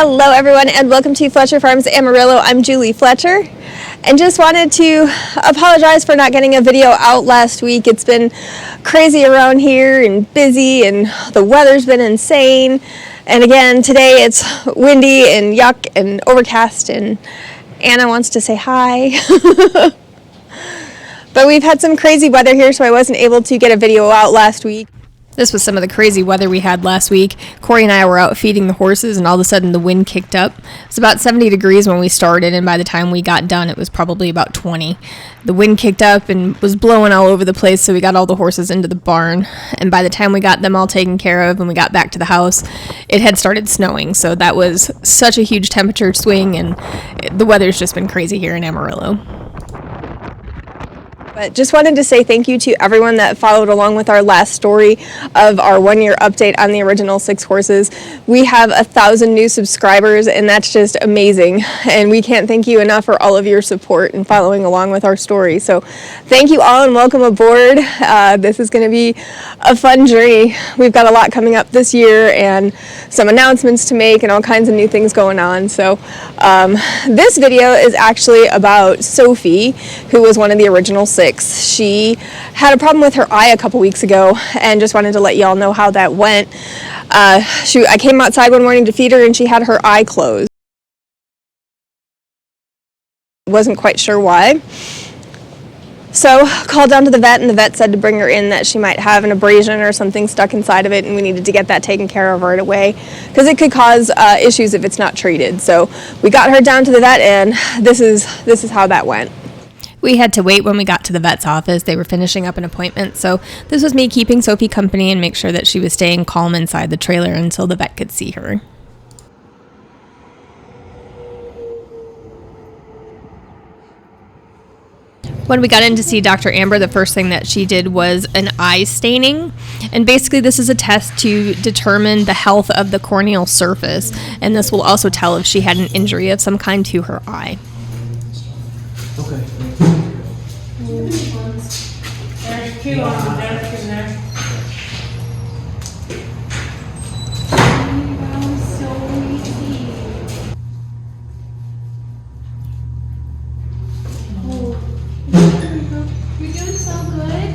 Hello everyone and welcome to Fletcher Farms Amarillo. I'm Julie Fletcher and just wanted to apologize for not getting a video out last week. It's been crazy around here and busy and the weather's been insane. And again, today it's windy and yuck and overcast and Anna wants to say hi. But we've had some crazy weather here, so I wasn't able to get a video out last week. This was some of the crazy weather we had last week. Corey and I were out feeding the horses and all of a sudden the wind kicked up. It was about 70 degrees when we started, and by the time we got done it was probably about 20. The wind kicked up and was blowing all over the place, so we got all the horses into the barn, and by the time we got them all taken care of and we got back to the house, it had started snowing. So that was such a huge temperature swing, and the weather's just been crazy here in Amarillo. But just wanted to say thank you to everyone that followed along with our last story of our 1-year update on the original 6 horses. We have 1,000 new subscribers, and that's just amazing. And we can't thank you enough for all of your support and following along with our story. So thank you all and welcome aboard. This is going to be a fun journey. We've got a lot coming up this year and some announcements to make and all kinds of new things going on. So this video is actually about Sophie, who was one of the original 6. She had a problem with her eye a couple weeks ago and just wanted to let y'all know how that went. I came outside one morning to feed her and she had her eye closed. Wasn't quite sure why. So called down to the vet, and the vet said to bring her in that she might have an abrasion or something stuck inside of it, and we needed to get that taken care of right away because it could cause issues if it's not treated. So we got her down to the vet, and this is how that went. We had to wait when we got to the vet's office. They were finishing up an appointment, so this was me keeping Sophie company and make sure that she was staying calm inside the trailer until the vet could see her. When we got in to see Dr. Amber, the first thing that she did was an eye staining. And basically this is a test to determine the health of the corneal surface. And this will also tell if she had an injury of some kind to her eye. Okay. There's 2 on the desk in there. You're doing so good.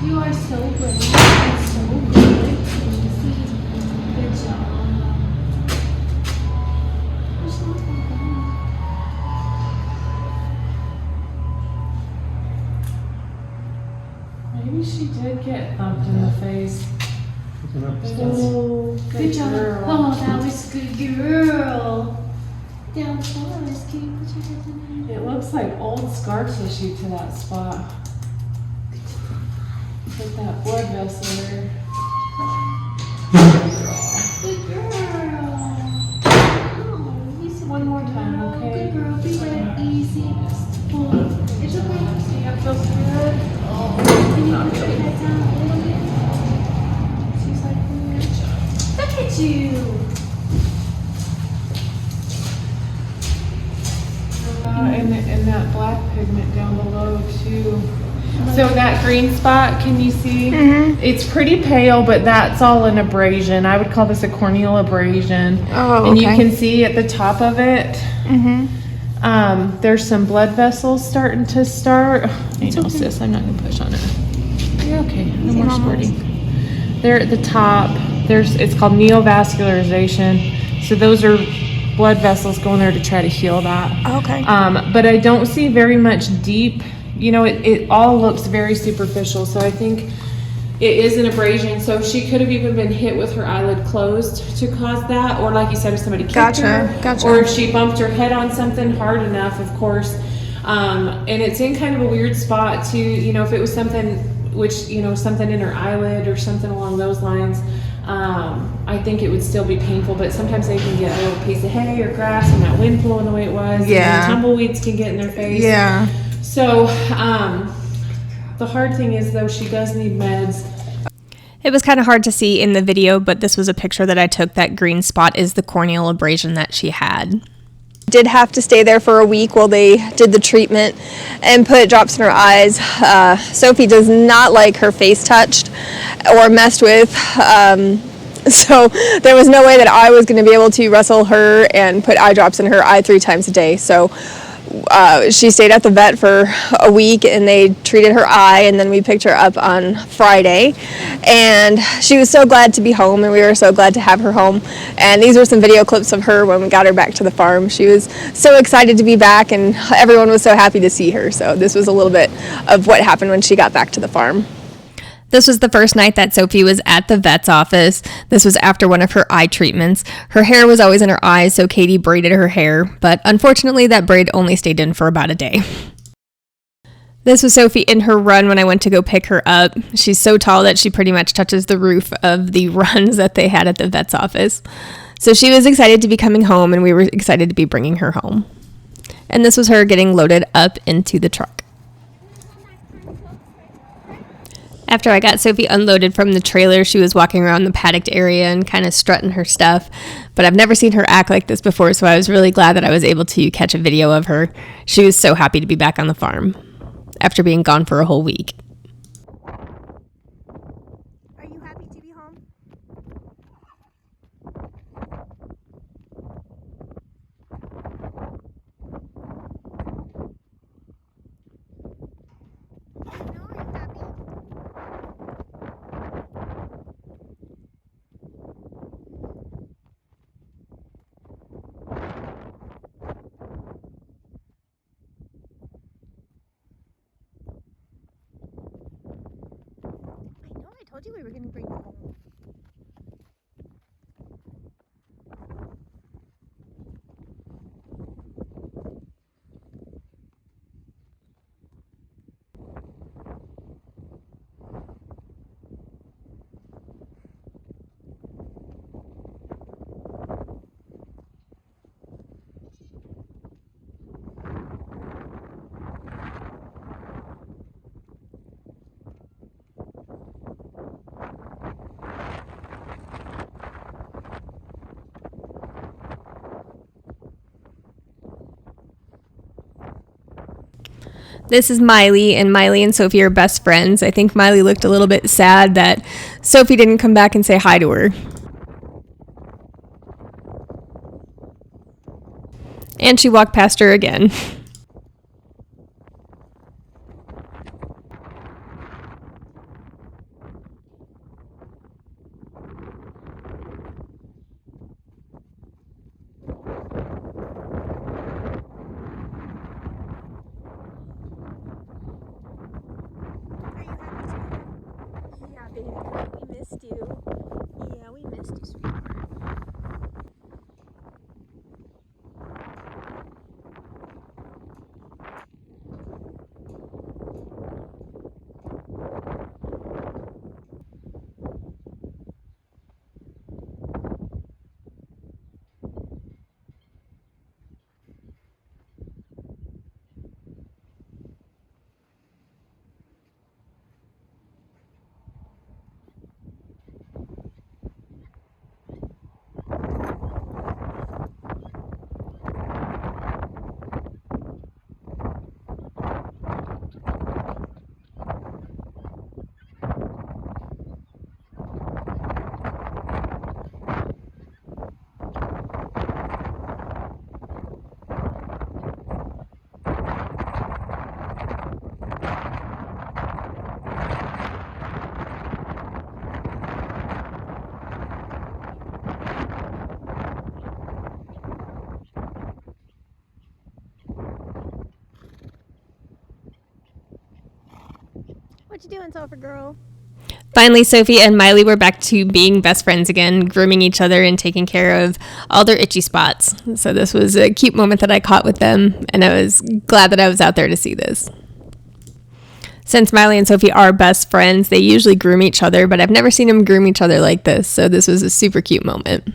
You are so good. You are so good. Good job. Maybe she did get thumped in the face. Oh, good job. Girl. Oh, that was good girl. Down forest. Can you put your head in there? It looks like old scar tissue to that spot. Like that blood vessel there. Good girl. Oh, easy. One more time, okay? Good girl. Be that easy. Oh, it's okay. See, that feels good. Can you put your head down a little bit? She's like, look at you. And that black pigment down below too. So that green spot, can you see? Mm-hmm. It's pretty pale, but that's all an abrasion. I would call this a corneal abrasion. Oh, and you can see at the top of it, there's some blood vessels starting to start. I know, sis, I'm not gonna push on it. You're okay, no more squirting. There at the top, it's called neovascularization. So those are blood vessels going there to try to heal that. Okay. But I don't see very much deep, it all looks very superficial. So I think it is an abrasion. So she could have even been hit with her eyelid closed to cause that. Or like you said, if somebody kicked her. Or if she bumped her head on something hard enough, of course. And it's in kind of a weird spot too, if it was something which, something in her eyelid or something along those lines. I think it would still be painful, but sometimes they can get a little piece of hay or grass and that wind blowing the way it was. Yeah. And tumbleweeds can get in their face. Yeah. So, the hard thing is though, she does need meds. It was kind of hard to see in the video, but this was a picture that I took. That green spot is the corneal abrasion that she had. Did have to stay there for a week while they did the treatment and put drops in her eyes. Sophie does not like her face touched or messed with. So there was no way that I was going to be able to wrestle her and put eye drops in her eye 3 times a day. So she stayed at the vet for a week and they treated her eye, and then we picked her up on Friday, and she was so glad to be home, and we were so glad to have her home. And these were some video clips of her when we got her back to the farm. She was so excited to be back, and everyone was so happy to see her. So this was a little bit of what happened when she got back to the farm. This was the first night that Sophie was at the vet's office. This was after one of her eye treatments. Her hair was always in her eyes, so Katie braided her hair, but unfortunately that braid only stayed in for about a day. This was Sophie in her run when I went to go pick her up. She's so tall that she pretty much touches the roof of the runs that they had at the vet's office. So she was excited to be coming home, and we were excited to be bringing her home. And this was her getting loaded up into the truck. After I got Sophie unloaded from the trailer, she was walking around the paddock area and kind of strutting her stuff. But I've never seen her act like this before, so I was really glad that I was able to catch a video of her. She was so happy to be back on the farm after being gone for a whole week. Are you happy to be home? No, I'm happy. I know, I told you we were going to bring you home. This is Miley, and Miley and Sophie are best friends. I think Miley looked a little bit sad that Sophie didn't come back and say hi to her. And she walked past her again. Are you happy to be home? Yeah, baby, we missed you. Yeah, we missed you, sweetheart. What you doing, Sophie girl? Finally, Sophie and Miley were back to being best friends again, grooming each other and taking care of all their itchy spots. So this was a cute moment that I caught with them, and I was glad that I was out there to see this. Since Miley and Sophie are best friends, they usually groom each other, but I've never seen them groom each other like this, so this was a super cute moment.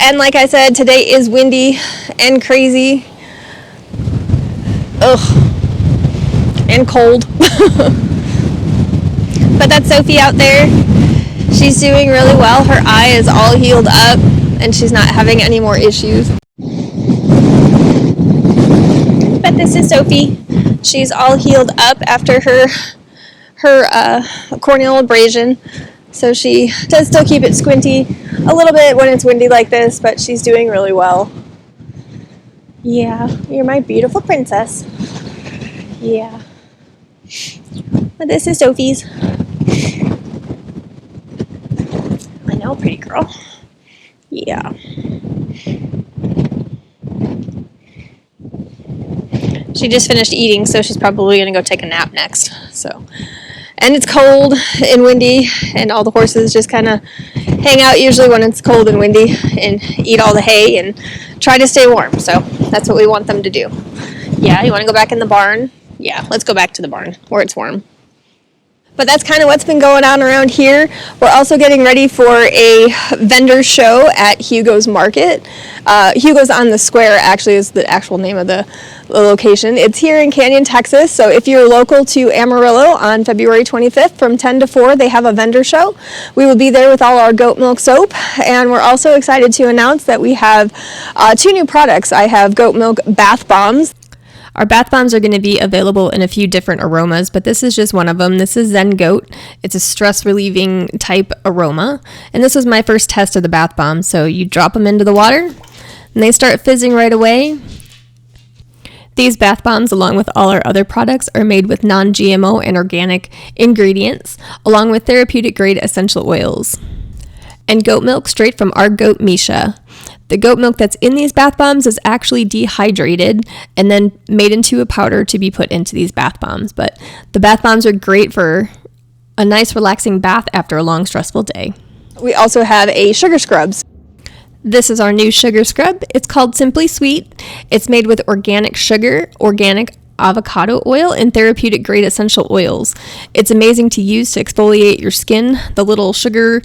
And like I said, today is windy and crazy. Ugh. And cold. But that's Sophie out there. She's doing really well. Her eye is all healed up and she's not having any more issues. But this is Sophie. She's all healed up after her corneal abrasion. So she does still keep it squinty a little bit when it's windy like this, but she's doing really well. Yeah, you're my beautiful princess. Yeah. But this is Sophie's. I know, pretty girl. Yeah. She just finished eating, so she's probably going to go take a nap next. So, and it's cold and windy, and all the horses just kind of hang out usually when it's cold and windy and eat all the hay and try to stay warm. So that's what we want them to do. Yeah, you want to go back in the barn? Yeah, let's go back to the barn where it's warm. But that's kind of what's been going on around here. We're also getting ready for a vendor show at Hugo's Market. Hugo's on the Square actually is the actual name of the location. It's here in Canyon, Texas. So if you're local to Amarillo on February 25th from 10 to 4, they have a vendor show. We will be there with all our goat milk soap. And we're also excited to announce that we have 2 new products. I have goat milk bath bombs. Our bath bombs are going to be available in a few different aromas, but this is just one of them. This is Zen Goat. It's a stress-relieving type aroma. And this was my first test of the bath bombs. So you drop them into the water, and they start fizzing right away. These bath bombs, along with all our other products, are made with non-GMO and organic ingredients, along with therapeutic-grade essential oils. And goat milk straight from our goat Misha. The goat milk that's in these bath bombs is actually dehydrated and then made into a powder to be put into these bath bombs. But the bath bombs are great for a nice relaxing bath after a long stressful day. We also have a sugar scrubs. This is our new sugar scrub. It's called Simply Sweet. It's made with organic sugar, organic avocado oil, and therapeutic grade essential oils. It's amazing to use to exfoliate your skin. The little sugar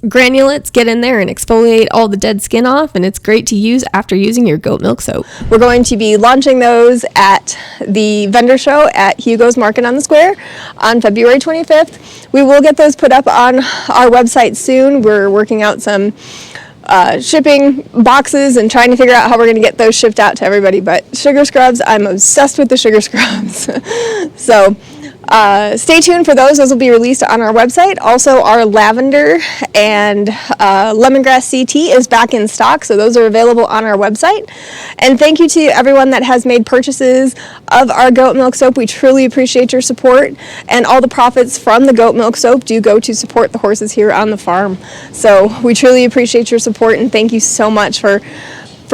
granulates get in there and exfoliate all the dead skin off, and it's great to use after using your goat milk soap. We're going to be launching those at the vendor show at Hugo's Market on the Square on February 25th. We will get those put up on our website soon. We're working out some shipping boxes and trying to figure out how we're going to get those shipped out to everybody. But sugar scrubs, I'm obsessed with the sugar scrubs. So stay tuned for those. Those will be released on our website. Also, our lavender and lemongrass CT is back in stock, so those are available on our website. And thank you to everyone that has made purchases of our goat milk soap. We truly appreciate your support, and all the profits from the goat milk soap do go to support the horses here on the farm. So we truly appreciate your support, and thank you so much for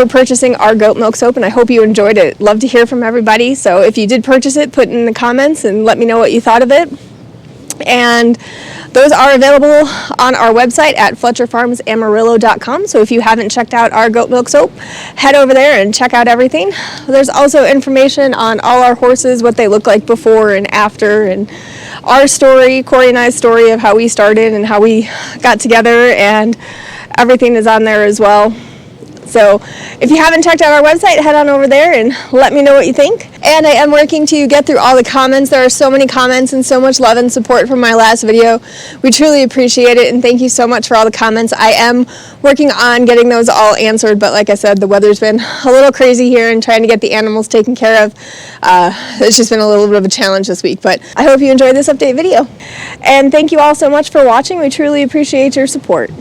purchasing our goat milk soap, and I hope you enjoyed it. Love to hear from everybody, so if you did purchase it, put it in the comments and let me know what you thought of it. And those are available on our website at FletcherFarmsAmarillo.com, so if you haven't checked out our goat milk soap, head over there and check out everything. There's also information on all our horses, what they look like before and after, and our story, Corey and I's story of how we started and how we got together, and everything is on there as well. So if you haven't checked out our website, head on over there and let me know what you think. And I am working to get through all the comments. There are so many comments and so much love and support from my last video. We truly appreciate it, and thank you so much for all the comments. I am working on getting those all answered, but like I said, the weather's been a little crazy here and trying to get the animals taken care of. It's just been a little bit of a challenge this week, but I hope you enjoyed this update video. And thank you all so much for watching. We truly appreciate your support.